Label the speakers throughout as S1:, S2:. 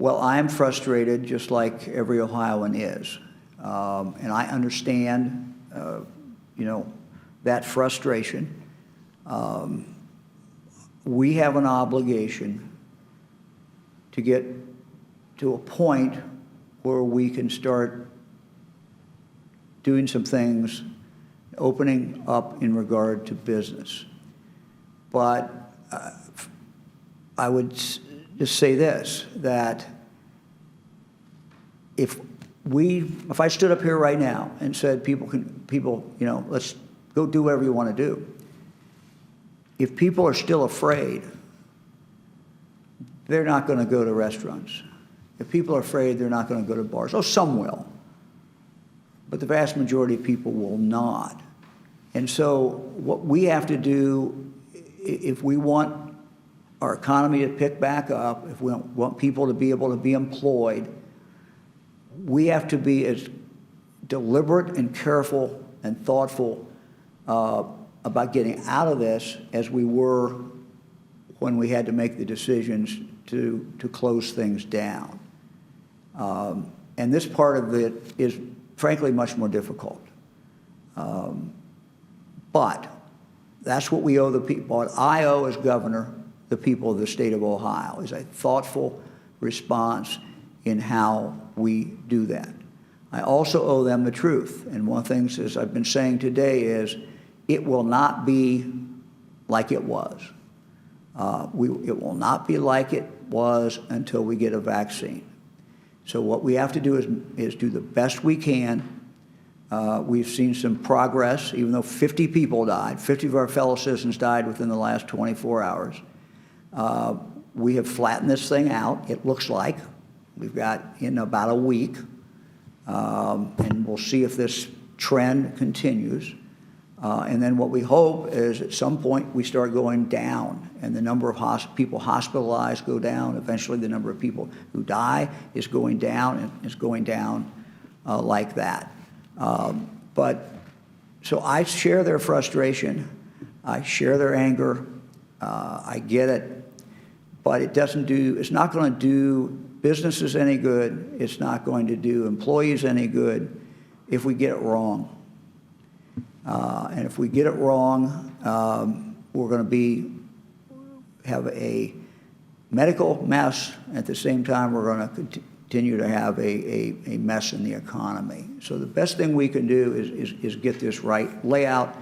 S1: Well, I'm frustrated just like every Ohioan is. And I understand, that frustration. We have an obligation to get to a point where we can start doing some things, opening up in regard to business. But I would just say this, that if I stood up here right now and said, let's go do whatever you want to do. If people are still afraid, they're not going to go to restaurants. If people are afraid, they're not going to go to bars. Oh, some will. But the vast majority of people will not. And so what we have to do, if we want our economy to pick back up, if we want people to be able to be employed, we have to be as deliberate and careful and thoughtful about getting out of this as we were when we had to make the decisions to close things down. And this part of it is, frankly, much more difficult. But that's what we owe the people. What I owe as governor the people of the state of Ohio is a thoughtful response in how we do that. I also owe them the truth. And one of the things, as I've been saying today, is it will not be like it was. It will not be like it was until we get a vaccine. So what we have to do is do the best we can. We've seen some progress, even though 50 people died. 50 of our fellow citizens died within the last 24 hours. We have flattened this thing out, it looks like. We've got in about a week, and we'll see if this trend continues. And then what we hope is at some point we start going down, and the number of people hospitalized go down. Eventually the number of people who die is going down, and it's going down like that. So I share their frustration. I share their anger. I get it. But it's not going to do businesses any good. It's not going to do employees any good if we get it wrong. And if we get it wrong, we're going to have a medical mess. At the same time, we're going to continue to have a mess in the economy. So the best thing we can do is get this right, lay out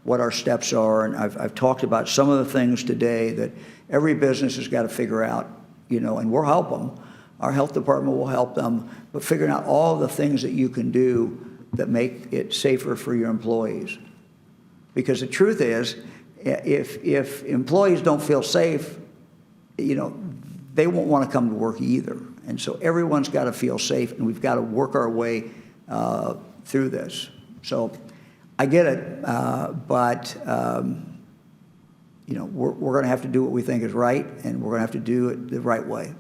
S1: what our steps are. And I've talked about some of the things today that every business has got to figure out, and we'll help them. Our health department will help them, but figuring out all the things that you can do that make it safer for your employees. Because the truth is, if employees don't feel safe, they won't want to come to work either. And so everyone's got to feel safe, and we've got to work our way through this. So I get it, but we're going to have to do what we think is right, and we're going to have to do it the right way.